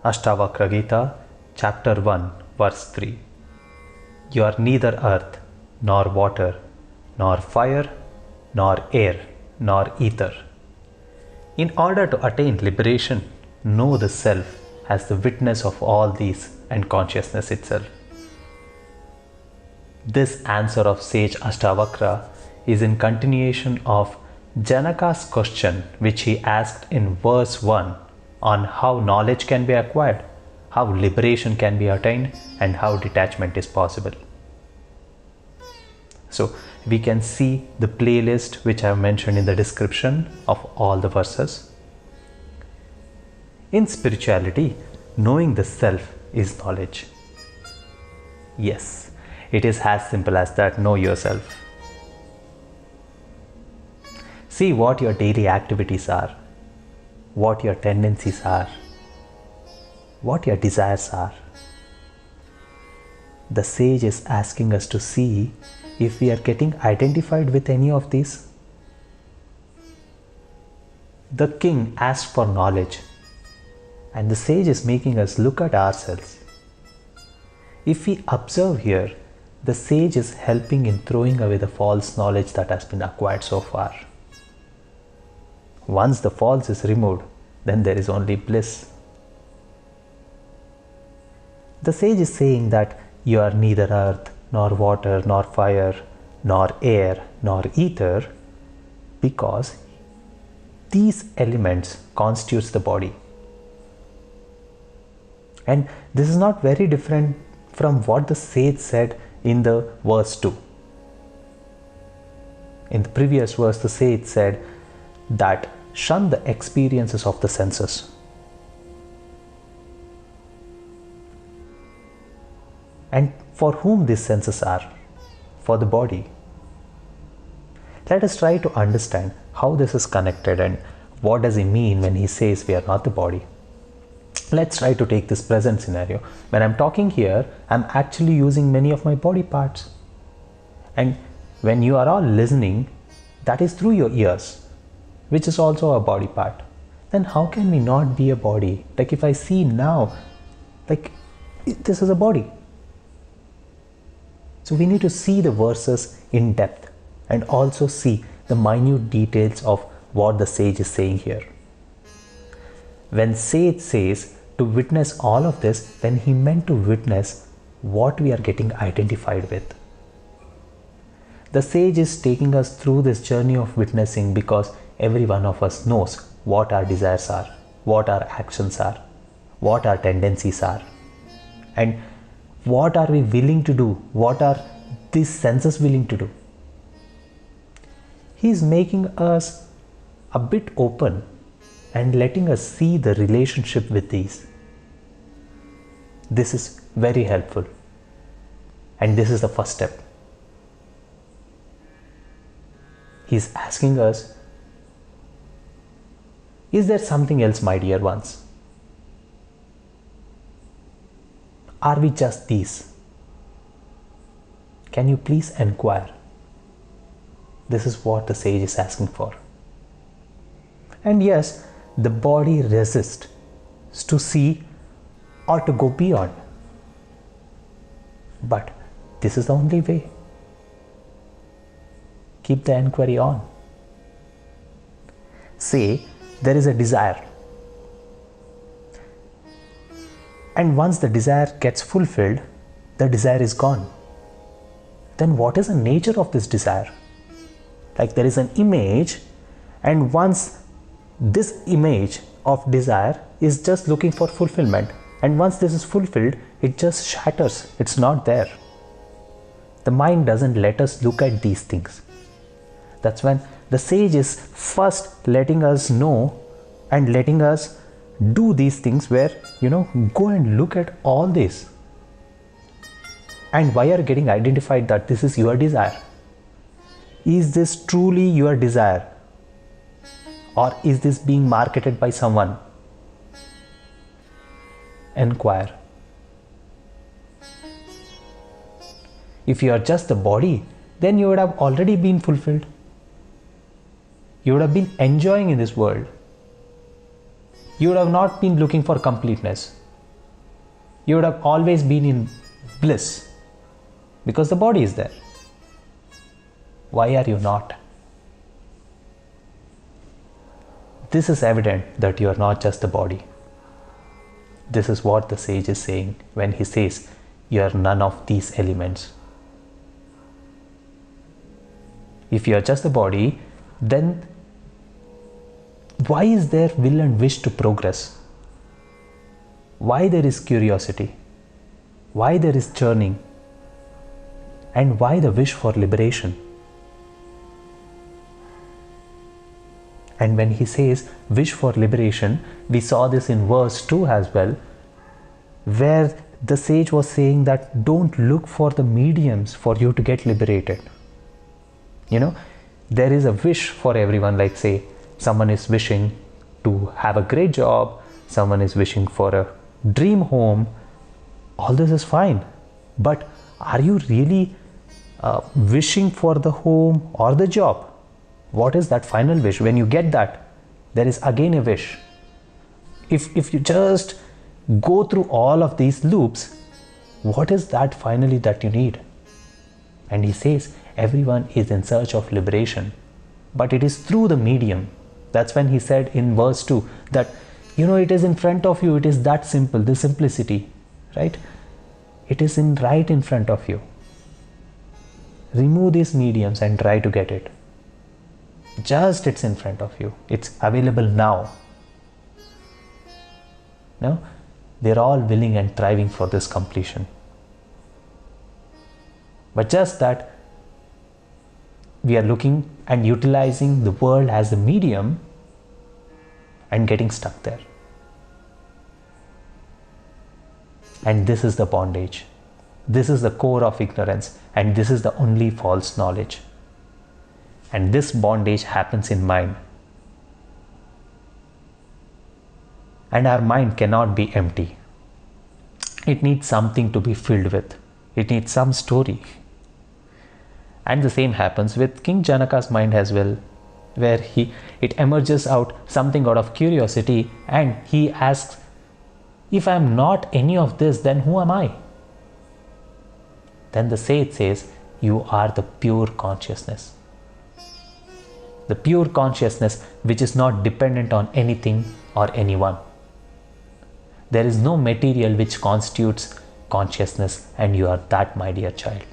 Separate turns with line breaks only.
Ashtavakra Gita, chapter 1, verse 3. You are neither earth, nor water, nor fire, nor air, nor ether. In order to attain liberation, know the self as the witness of all these and consciousness itself. This answer of sage Ashtavakra is in continuation of Janaka's question which he asked in verse 1 on how knowledge can be acquired, how liberation can be attained, and how detachment is possible. So we can see the playlist which I have mentioned in the description of all the verses. In spirituality, knowing the self is knowledge. Yes, it is as simple as that. Know yourself. See what your daily activities are, what your tendencies are, what your desires are. The sage is asking us to see if we are getting identified with any of these. The king asked for knowledge, and the sage is making us look at ourselves. If we observe here, the sage is helping in throwing away the false knowledge that has been acquired so far. Once the false is removed, then there is only bliss. The sage is saying that you are neither earth, nor water, nor fire, nor air, nor ether, because these elements constitutes the body. And this is not very different from what the sage said in the verse 2. In the previous verse, the sage said that shun the experiences of the senses. And for whom these senses are? For the body. Let us try to understand how this is connected and what does he mean when he says we are not the body. Let's try to take this present scenario. When I'm talking here, I'm actually using many of my body parts. And when you are all listening, that is through your ears, which is also a body part. Then how can we not be a body? Like if I see now, like this is a body. So we need to see the verses in depth and also see the minute details of what the sage is saying here. When sage says to witness all of this, then he meant to witness what we are getting identified with. The sage is taking us through this journey of witnessing because every one of us knows what our desires are, what our actions are, what our tendencies are, and what are we willing to do, what are these senses willing to do. He is making us a bit open and letting us see the relationship with these. This is very helpful, and this is the first step. He is asking us, is there something else, my dear ones? Are we just these? Can you please inquire? This is what the sage is asking for. And yes, the body resists to see or to go beyond. But this is the only way. Keep the inquiry on. Say there is a desire. And once the desire gets fulfilled, the desire is gone. Then what is the nature of this desire? Like there is an image, and once this image of desire is just looking for fulfillment, and once this is fulfilled, it just shatters. It's not there. The mind doesn't let us look at these things. That's when the sage is first letting us know and letting us do these things where, go and look at all this. And why are you getting identified that this is your desire? Is this truly your desire? Or is this being marketed by someone? Inquire. If you are just the body, then you would have already been fulfilled. You would have been enjoying in this world. You would have not been looking for completeness. You would have always been in bliss because the body is there. Why are you not? This is evident that you are not just a body. This is what the sage is saying when he says you are none of these elements. If you are just a body, then why is there will and wish to progress? Why there is curiosity? Why there is churning? And why the wish for liberation? And when he says wish for liberation, we saw this in verse 2 as well, where the sage was saying that don't look for the mediums for you to get liberated. There is a wish for everyone, like say someone is wishing to have a great job, someone is wishing for a dream home. All this is fine, but are you really wishing for the home or the job? What is that final wish? When you get that, there is again a wish. If you just go through all of these loops, what is that finally that you need? And he says everyone is in search of liberation, but it is through the medium. That's when he said in verse 2 that it is in front of you. It is that simple, the simplicity, right? It is right in front of you. Remove these mediums and try to get it. Just it's in front of you. It's available now. No? They're all willing and thriving for this completion. But just that we are looking and utilizing the world as a medium and getting stuck there. And this is the bondage. This is the core of ignorance, and this is the only false knowledge. And this bondage happens in mind. And our mind cannot be empty. It needs something to be filled with. It needs some story. And the same happens with King Janaka's mind as well, where it emerges out something out of curiosity, and he asks, if I am not any of this, then who am I? Then the sage says, you are the pure consciousness. The pure consciousness which is not dependent on anything or anyone. There is no material which constitutes consciousness, and you are that, my dear child.